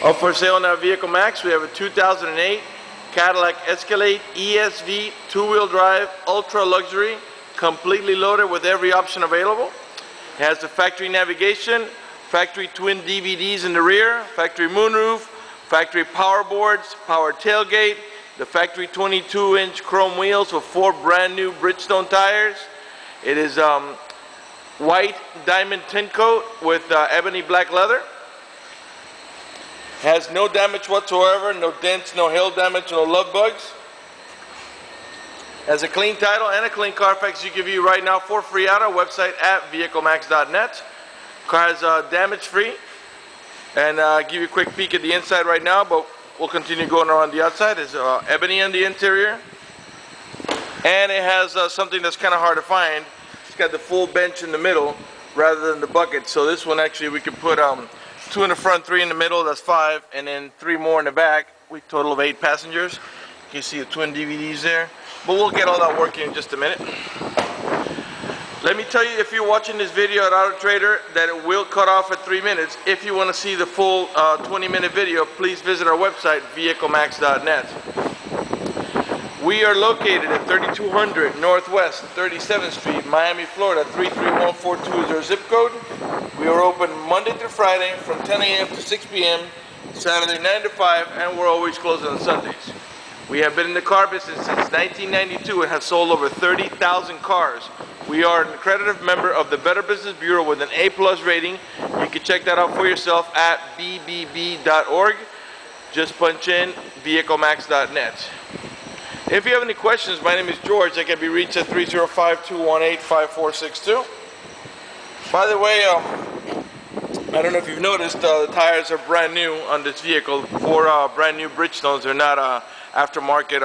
Up for sale on our Vehicle Max, we have a 2008 Cadillac Escalade ESV two-wheel drive ultra luxury, completely loaded with every option available. It has the factory navigation, factory twin DVDs in the rear, factory moonroof, factory power boards, power tailgate, the factory 22-inch chrome wheels with 4 brand new Bridgestone tires. It is white diamond Tincoat with ebony black leather. Has no damage whatsoever, no dents, no hail damage, no lug bugs. Has a clean title and a clean Carfax you can view right now for free on our website at vehiclemax.net. Car is damage free, and give you a quick peek at the inside right now, but we'll continue going around the outside. It's ebony on the interior, and it has something that's kind of hard to find. It's got the full bench in the middle rather than the bucket. So this one actually we can put 2 in the front, 3 in the middle, that's 5, and then 3 more in the back. We total of 8 passengers. You can see the twin DVDs there, but we'll get all that working in just a minute. Let me tell you, if you're watching this video at Auto Trader, that it will cut off at 3 minutes. If you want to see the full 20-minute video, please visit our website, vehiclemax.net. We are located at 3200 Northwest 37th Street, Miami, Florida, 33142 zip code. We are open Monday through Friday from 10 a.m. to 6 p.m., Saturday 9 to 5, and we're always closed on Sundays. We have been in the car business since 1992 and have sold over 30,000 cars. We are an accredited member of the Better Business Bureau with an A+ rating. You can check that out for yourself at bbb.org. Just punch in vehiclemax.net. If you have any questions, my name is George. I can be reached at 305-218-5462. By the way, I don't know if you've noticed, the tires are brand new on this vehicle. 4 brand new Bridgestones. They're not aftermarket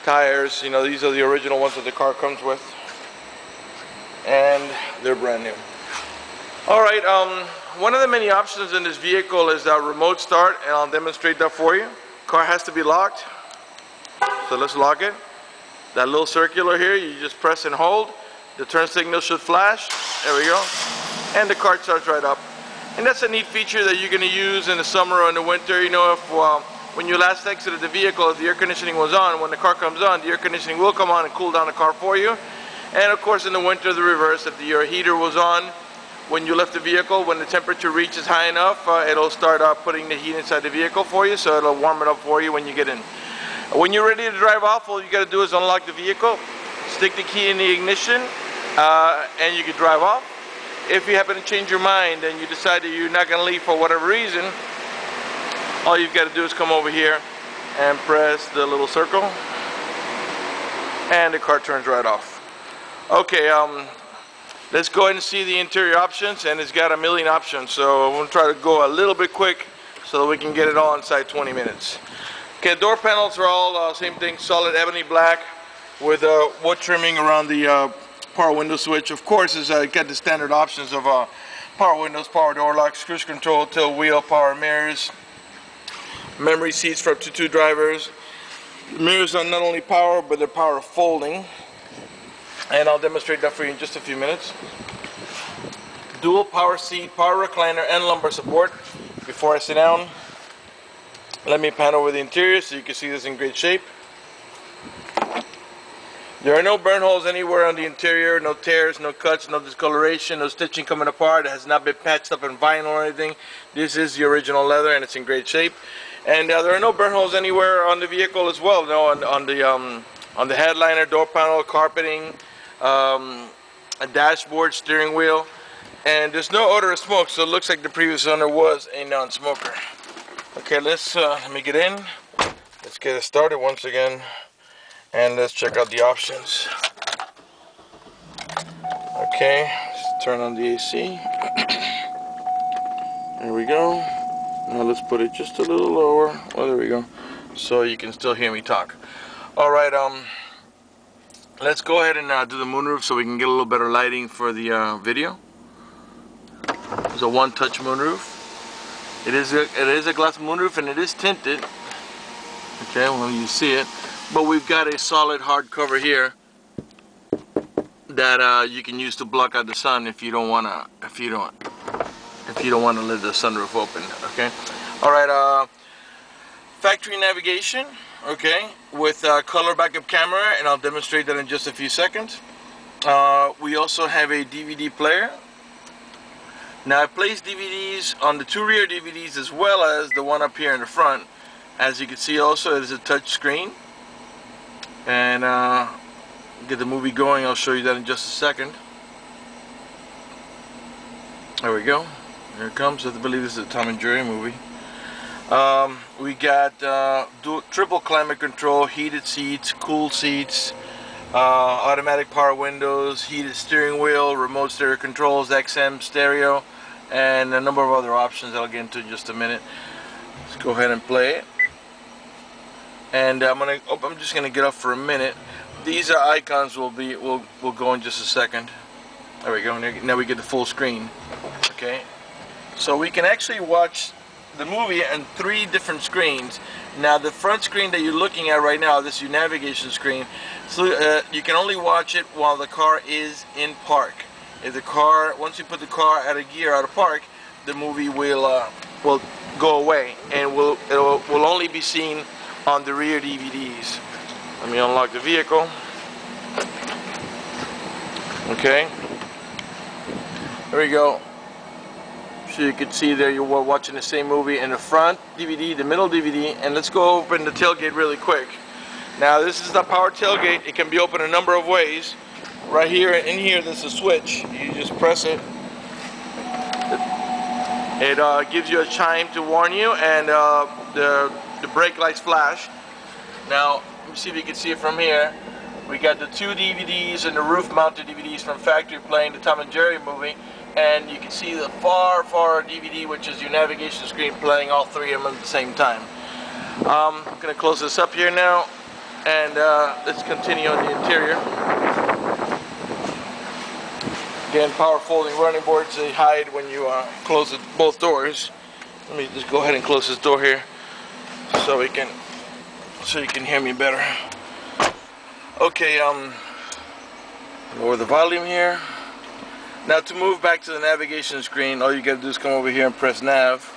tires. You know, these are the original ones that the car comes with, and they're brand new. All right, one of the many options in this vehicle is remote start, and I'll demonstrate that for you. Car has to be locked, so let's lock it. That little circular here, you just press and hold. The turn signal should flash. There we go. And the car starts right up. And that's a neat feature that you're going to use in the summer or in the winter. You know, if when you last exited the vehicle, if the air conditioning was on, when the car comes on, the air conditioning will come on and cool down the car for you. And of course in the winter, the reverse. If your heater was on when you left the vehicle, when the temperature reaches high enough, it'll start putting the heat inside the vehicle for you, so it'll warm it up for you when you get in. When you're ready to drive off, all you got to do is unlock the vehicle, stick the key in the ignition, and you can drive off. If you happen to change your mind and you decide that you're not going to leave for whatever reason, all you've got to do is come over here and press the little circle, and the car turns right off. Okay, let's go ahead and see the interior options, and it's got a million options, so I'm going to try to go a little bit quick so that we can get it all inside 20 minutes. Okay, door panels are all same thing, solid ebony black with wood trimming around the power window switch. Of course, it's got the standard options of power windows, power door locks, cruise control, tilt wheel, power mirrors, memory seats for up to 2 drivers. The mirrors are not only power, but they're power folding, and I'll demonstrate that for you in just a few minutes. Dual power seat, power recliner, and lumbar support. Before I sit down, let me pan over the interior so you can see this in great shape. There are no burn holes anywhere on the interior, no tears, no cuts, no discoloration, no stitching coming apart. It has not been patched up in vinyl or anything. This is the original leather, and it's in great shape. And there are no burn holes anywhere on the vehicle as well. No, on the headliner, door panel, carpeting, a dashboard, steering wheel, and there's no odor of smoke. So it looks like the previous owner was a non-smoker. Okay, let me get in. Let's get it started once again. And let's check out the options. Okay, let's turn on the AC. There we go. Now let's put it just a little lower. Oh, there we go. So you can still hear me talk. All right, let's go ahead and do the moonroof so we can get a little better lighting for the video. It's a one-touch moonroof. It is a glass moonroof, and it is tinted. Okay, well, you see it. But we've got a solid hard cover here that you can use to block out the sun if you don't wanna let the sunroof open. Okay. Alright, factory navigation, okay, with color backup camera, and I'll demonstrate that in just a few seconds. We also have a DVD player. Now I placed DVDs on the 2 rear DVDs as well as the one up here in the front. As you can see, also it is a touch screen, and get the movie going. I'll show you that in just a second. There we go. Here it comes. I believe this is a Tom and Jerry movie. We got triple climate control, heated seats, cool seats, automatic power windows, heated steering wheel, remote stereo controls, XM stereo, and a number of other options that I'll get into in just a minute. Let's go ahead and play it. And I'm just gonna get up for a minute. These icons will go in just a second. There we go. Now we get the full screen. Okay, so we can actually watch the movie on 3 different screens. Now the front screen that you're looking at right now, this is your navigation screen. So you can only watch it while the car is in park. If the car, once you put the car out of gear, out of park, the movie will go away, and will only be seen on the rear DVDs. Let me unlock the vehicle. Okay, there we go. So you can see there you were watching the same movie in the front DVD, the middle DVD, and let's go open the tailgate really quick. Now this is the power tailgate. It can be opened a number of ways. Right here, in here, there's a switch. You just press it. It gives you a chime to warn you, and the brake lights flash. Now, let me see if you can see it from here. We got the 2 DVDs and the roof-mounted DVDs from factory playing the Tom and Jerry movie, and you can see the far DVD, which is your navigation screen, playing all 3 of them at the same time. I'm going to close this up here now, and let's continue on the interior. Again, power folding running boards, they hide when you close both doors. Let me just go ahead and close this door here so you can hear me better. Okay, lower the volume here. Now to move back to the navigation screen, all you gotta do is come over here and press nav.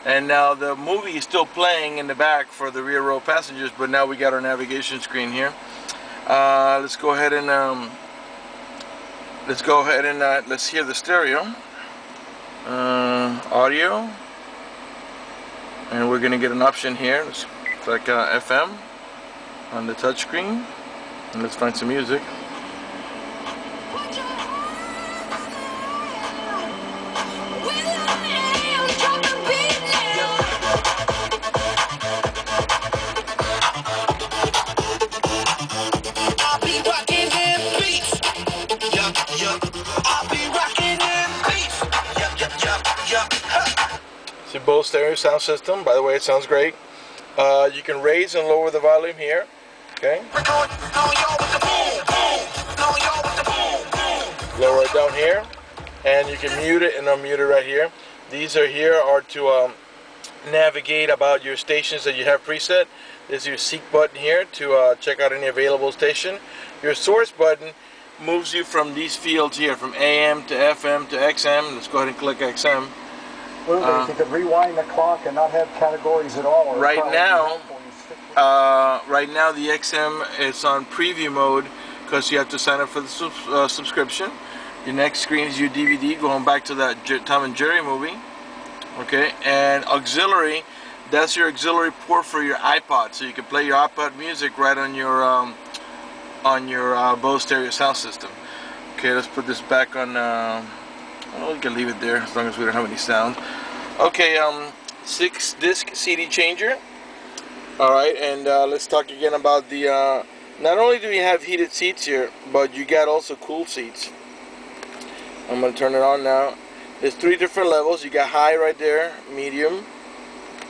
And now the movie is still playing in the back for the rear row passengers, but now we got our navigation screen here. Let's go ahead and let's hear the stereo, audio, and we're gonna get an option here. It's like FM on the touch screen, and let's find some music. It's a BOSE stereo sound system. By the way, it sounds great. You can raise and lower the volume here. Okay. Lower it down here, and you can mute it and unmute it right here. These are to navigate about your stations that you have preset. There's your seek button here to check out any available station. Your source button moves you from these fields here, from AM to FM to XM. Let's go ahead and click XM. Well, you could rewind the clock and not have categories at all. Right now the XM is on preview mode because you have to sign up for the subscription. Your next screen is your DVD, going back to that Tom and Jerry movie. Okay, and auxiliary, that's your auxiliary port for your iPod, so you can play your iPod music right on your BOSE stereo sound system. Okay, let's put this back on. Well, we can leave it there as long as we don't have any sound. Okay, 6-disc CD changer. Alright, and let's talk again about the, not only do we have heated seats here, but you got also cool seats. I'm going to turn it on now. There's 3 different levels. You got high right there, medium,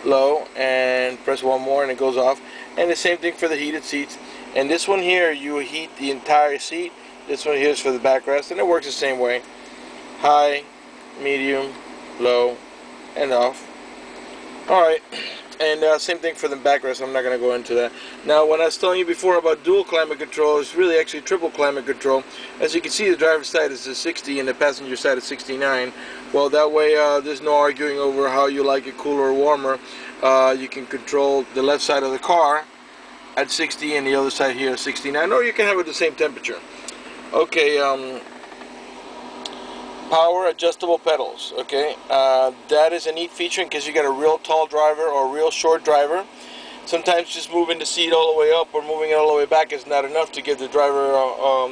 low, and press one more and it goes off. And the same thing for the heated seats. And this one here, you heat the entire seat. This one here is for the backrest, and it works the same way. High, medium, low, and off. Alright, and same thing for the backrest. I'm not going to go into that. Now, when I was telling you before about dual climate control, it's really actually triple climate control. As you can see, the driver's side is a 60 and the passenger side is 69. Well, that way there's no arguing over how you like it, cooler or warmer. You can control the left side of the car at 60 and the other side here at 69, or you can have it the same temperature. Okay, power adjustable pedals. Okay, that is a neat feature in case you got a real tall driver or a real short driver. Sometimes just moving the seat all the way up or moving it all the way back is not enough to give the driver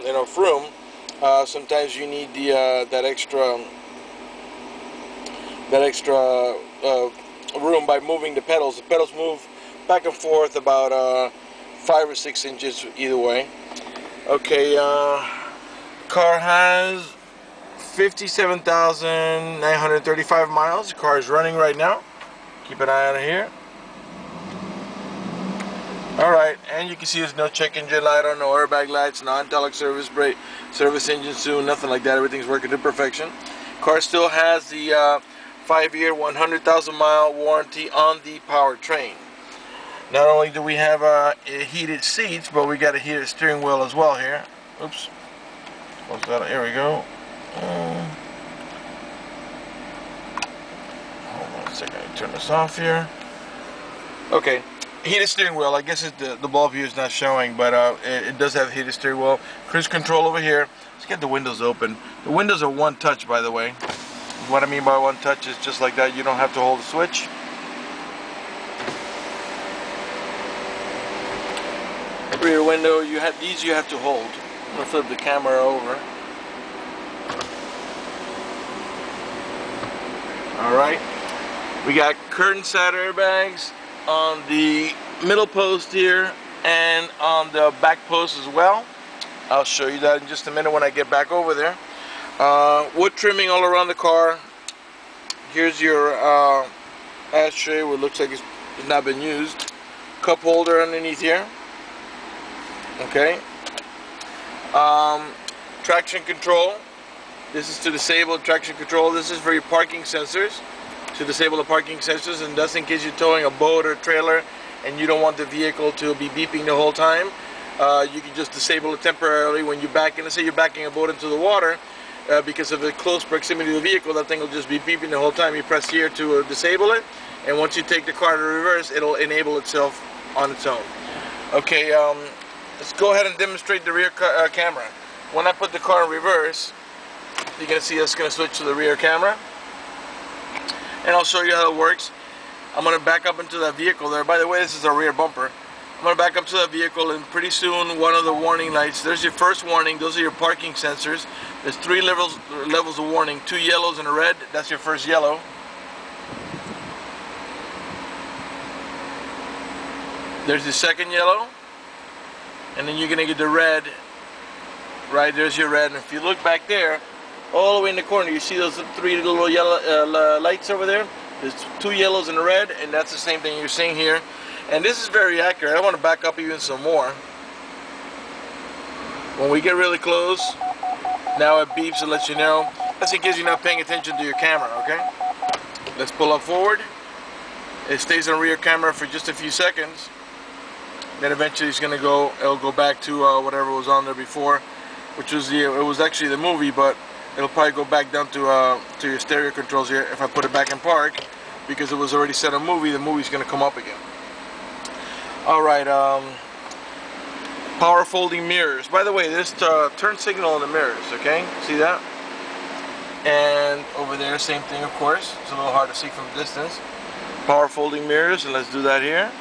enough room. Sometimes you need the that extra room by moving the pedals. The pedals move back and forth about 5 or 6 inches either way. Okay, car has 57,935 miles. The car is running right now. Keep an eye on it here. Alright, and you can see there's no check engine light on, no airbag lights, non-metallic service brake, service engine soon, nothing like that. Everything's working to perfection. Car still has the 5-year, 100,000 mile warranty on the powertrain. Not only do we have heated seats, but we got a heated steering wheel as well here. Oops. Close that. Here we go. Hold on a second. Turn this off here. Okay. Heated steering wheel. I guess the bulb here is not showing, but it does have heated steering wheel. Cruise control over here. Let's get the windows open. The windows are one touch, by the way. What I mean by one touch is just like that. You don't have to hold the switch. Rear window, you have to hold. I'm gonna flip the camera over. All right. We got curtain side airbags on the middle post here and on the back post as well. I'll show you that in just a minute when I get back over there. Wood trimming all around the car. Here's your ashtray, what looks like it's not been used. Cup holder underneath here. Okay. Traction control. This is to disable traction control. This is for your parking sensors. To disable the parking sensors, and that's in case you're towing a boat or a trailer and you don't want the vehicle to be beeping the whole time. You can just disable it temporarily when you back in. Let's say you're backing a boat into the water, because of the close proximity to the vehicle, that thing will just be beeping the whole time. You press here to disable it, and once you take the car to reverse, it'll enable itself on its own. Okay, let's go ahead and demonstrate the rear camera. When I put the car in reverse, you're going to see it's going to switch to the rear camera. And I'll show you how it works. I'm going to back up into that vehicle there. By the way, this is a rear bumper. I'm going to back up to that vehicle, and pretty soon one of the warning lights, there's your first warning. Those are your parking sensors. There's 3 levels of warning, 2 yellows and a red. That's your first yellow. There's the second yellow, and then you're going to get the red. Right, there's your red. And if you look back there, all the way in the corner, you see those 3 little yellow lights over there? There's 2 yellows and a red, and that's the same thing you're seeing here. And this is very accurate. I want to back up even some more. When we get really close, now it beeps and lets you know. That's in case you're not paying attention to your camera, okay? Let's pull up forward. It stays on rear camera for just a few seconds. Then eventually it'll go back to whatever was on there before, which was it was actually the movie, but it'll probably go back down to your stereo controls here if I put it back in park, because it was already set on movie. The movie's going to come up again. Alright, power folding mirrors. By the way, there's turn signal in the mirrors, okay? See that? And over there, same thing, of course. It's a little hard to see from a distance. Power folding mirrors, and let's do that here.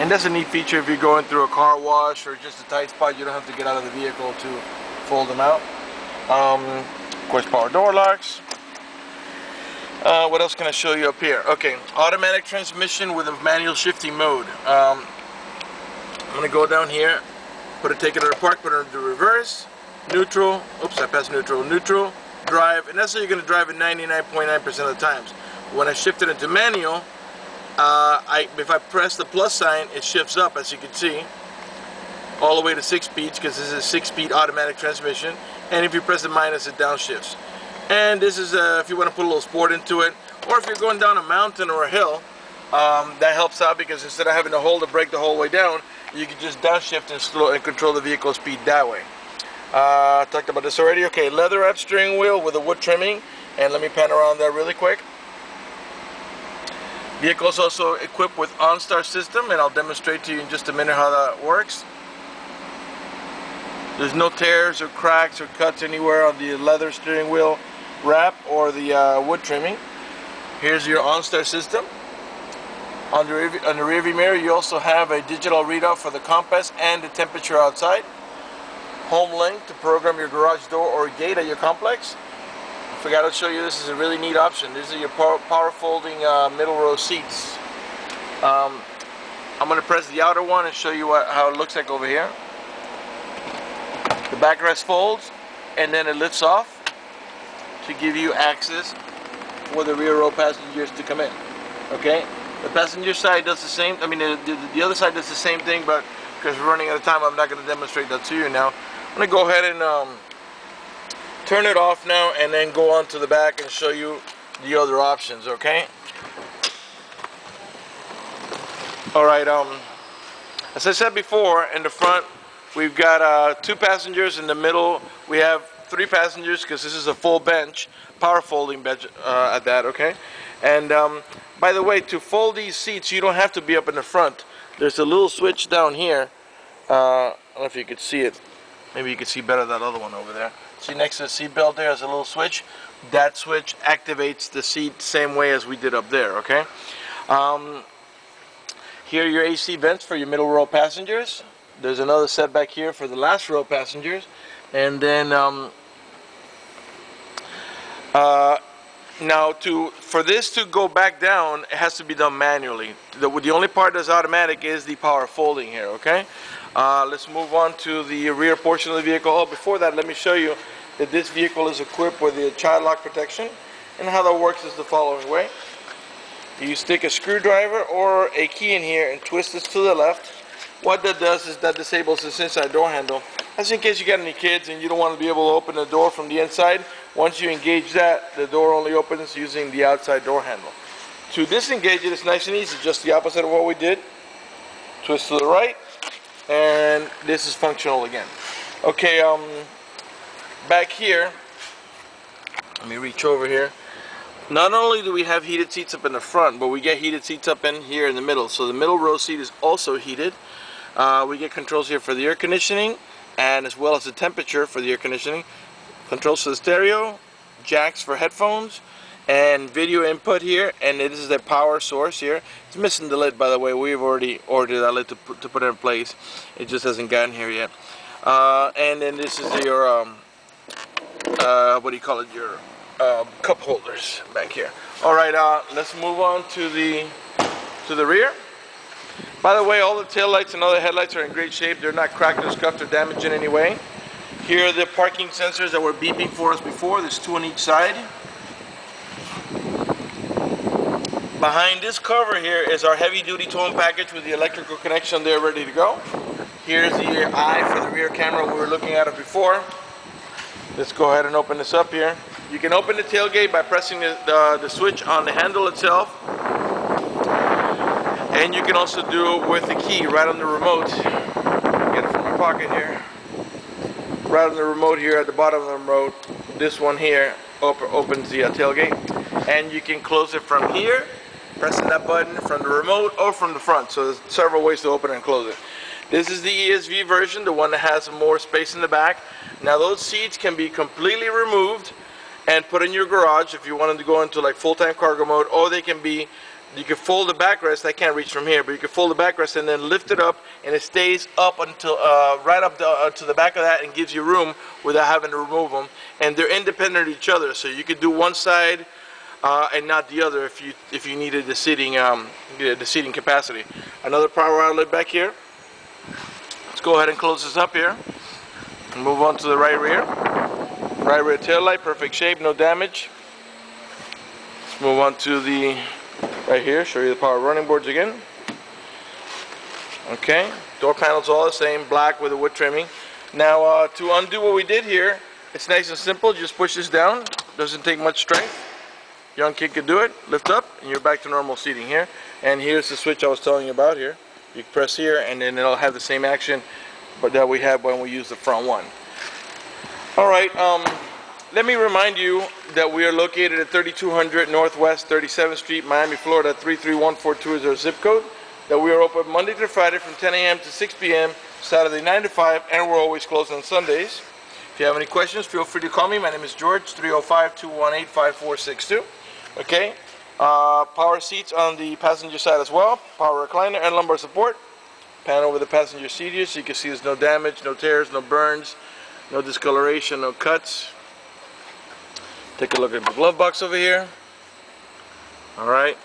And that's a neat feature if you're going through a car wash or just a tight spot. You don't have to get out of the vehicle to fold them out. Of course, power door locks. What else can I show you up here? Okay, automatic transmission with a manual shifting mode. I'm going to go down here, take it out of park, put it into reverse, neutral, oops, I passed neutral, neutral, drive, and that's how you're going to drive it 99.9% of the times. When I shift it into manual, if I press the plus sign, it shifts up, as you can see, all the way to 6 speeds, because this is a 6-speed automatic transmission, and if you press the minus, it downshifts. And this is if you want to put a little sport into it, or if you're going down a mountain or a hill, that helps out, because instead of having to hold the brake the whole way down, you can just downshift and slow and control the vehicle speed that way. Talked about this already. Okay, leather wrap steering wheel with a wood trimming, and let me pan around that really quick. Vehicle is also equipped with Onstar System, and I'll demonstrate to you in just a minute how that works. There's no tears or cracks or cuts anywhere on the leather steering wheel wrap or the wood trimming. Here's your Onstar System. On the rear view mirror, you also have a digital readout for the compass and the temperature outside. Home link to program your garage door or gate at your complex. I forgot to show you, this is a really neat option. These are your power folding middle row seats. I'm going to press the outer one and show you how it looks like over here. The backrest folds and then it lifts off to give you access for the rear row passengers to come in. Okay, the passenger side does the same. I mean, the other side does the same thing, but because we're running out of time, I'm not going to demonstrate that to you now. I'm going to go ahead and turn it off now, and then go on to the back and show you the other options. Okay. All right. As I said before, in the front we've got 2 passengers. In the middle we have 3 passengers because this is a full bench, power folding bench at that. Okay. And by the way, to fold these seats, you don't have to be up in the front. There's a little switch down here. I don't know if you could see it. Maybe you could see better that other one over there. See, next to the seat belt there is a little switch. That switch activates the seat same way as we did up there. Okay. Here are your AC vents for your middle row passengers. There's another set back here for the last row passengers. And then now for this to go back down, it has to be done manually. The only part that's automatic is the power folding here. Okay. Let's move on to the rear portion of the vehicle. Oh, before that, let me show you that this vehicle is equipped with the child lock protection. And how that works is the following way. You stick a screwdriver or a key in here and twist this to the left. What that does is that disables this inside door handle. That's in case you got any kids and you don't want to be able to open the door from the inside. Once you engage that, the door only opens using the outside door handle. To disengage it, it's nice and easy, just the opposite of what we did. Twist to the right, and this is functional again. Okay, back here, let me reach over here. Not only do we have heated seats up in the front, but we get heated seats up in here in the middle. So the middle row seat is also heated. We get controls here for the air conditioning, and as well as the temperature for the air conditioning. Controls for the stereo, jacks for headphones, and video input here. And this is the power source here. It's missing the lid, by the way. We've already ordered that lid to put it in place. It just hasn't gotten here yet. And then this is your what do you call it? Your cup holders back here. All right, let's move on to the rear. By the way, all the tail lights and other headlights are in great shape. They're not cracked or scuffed or damaged in any way. Here are the parking sensors that were beeping for us before. There's 2 on each side. Behind this cover here is our heavy-duty towing package with the electrical connection there ready to go. Here's the eye for the rear camera we were looking at it before. Let's go ahead and open this up here. You can open the tailgate by pressing the switch on the handle itself. And you can also do it with the key right on the remote. Get it from my pocket here. Right on the remote here at the bottom of the remote. This one here opens the tailgate. And you can close it from here, pressing that button from the remote or from the front. So there's several ways to open and close it. This is the ESV version, the one that has more space in the back. Now those seats can be completely removed and put in your garage if you wanted to go into like full-time cargo mode, or they can be, you can fold the backrest. I can't reach from here, but you can fold the backrest and then lift it up, and it stays up until right up to the back of that and gives you room without having to remove them. And they're independent of each other, so you could do one side and not the other if you needed the seating capacity. Another power outlet back here. Let's go ahead and close this up here and move on to the right rear. Right rear tail light, perfect shape, no damage. Let's move on to the right here, show you the power running boards again. Okay, door panels all the same, black with a wood trimming. Now to undo what we did here, it's nice and simple. Just push this down, doesn't take much strength. Young kid could do it, lift up, and you're back to normal seating here. And here's the switch I was telling you about here. You press here and then it'll have the same action but that we had when we used the front one. Alright, let me remind you that we are located at 3200 Northwest 37th Street, Miami, Florida 33142 is our zip code. That we are open Monday to Friday from 10 a.m. to 6 p.m., Saturday 9 to 5, and we're always closed on Sundays. If you have any questions, feel free to call me. My name is George, 305-218-5462. Okay, power seats on the passenger side as well, power recliner and lumbar support. Pan over the passenger seat here so you can see there's no damage, no tears, no burns, no discoloration, no cuts. Take a look at the glove box over here. Alright.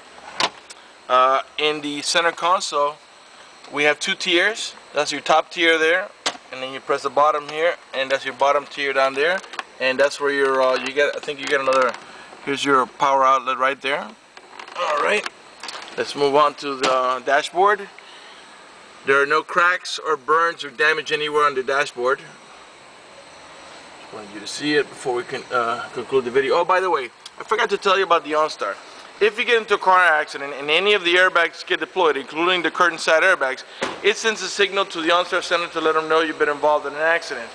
In the center console, we have two tiers. That's your top tier there, and then you press the bottom here, and that's your bottom tier down there, and that's where your I think you get another. Here's your power outlet right there. All right, let's move on to the dashboard. There are no cracks or burns or damage anywhere on the dashboard. Just wanted you to see it before we can conclude the video. Oh, by the way, I forgot to tell you about the OnStar. If you get into a car accident and any of the airbags get deployed, including the curtain side airbags, it sends a signal to the OnStar center to let them know you've been involved in an accident.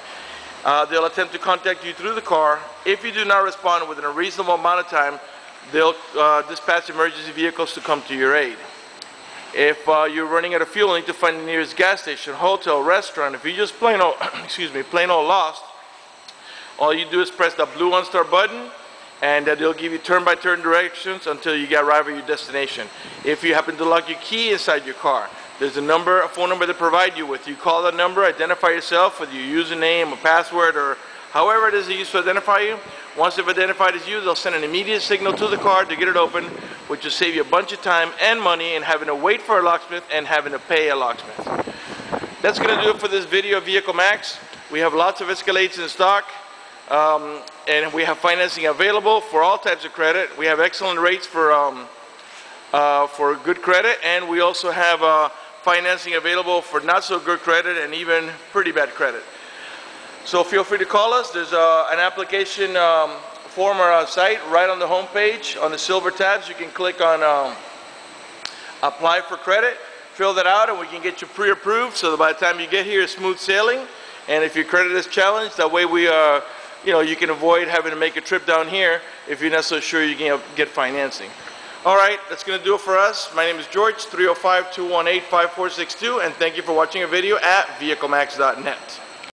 They'll attempt to contact you through the car. If you do not respond within a reasonable amount of time, they'll dispatch emergency vehicles to come to your aid. If you're running out of fuel and need to find the nearest gas station, hotel, restaurant, if you just plain old, plain old lost, all you do is press the blue OnStar button, and they'll give you turn-by-turn directions until you arrive at your destination. If you happen to lock your key inside your car, there's a phone number they provide you with. You call that number, identify yourself with your username, a password, or however it is they use to identify you. Once they've identified as you, they'll send an immediate signal to the car to get it open, which will save you a bunch of time and money in having to wait for a locksmith and having to pay a locksmith. That's going to do it for this video of Vehicle Max. We have lots of Escalades in stock. And we have financing available for all types of credit. We have excellent rates for good credit, and we also have financing available for not so good credit and even pretty bad credit. So feel free to call us. There's an application form on our site right on the home page. On the silver tabs, you can click on apply for credit, fill that out, and we can get you pre-approved so that by the time you get here, it's smooth sailing. And if your credit is challenged, that way we you can avoid having to make a trip down here if you're not so sure you can get financing. Alright, that's going to do it for us. My name is George, 305-218-5462, and thank you for watching a video at vehiclemax.net.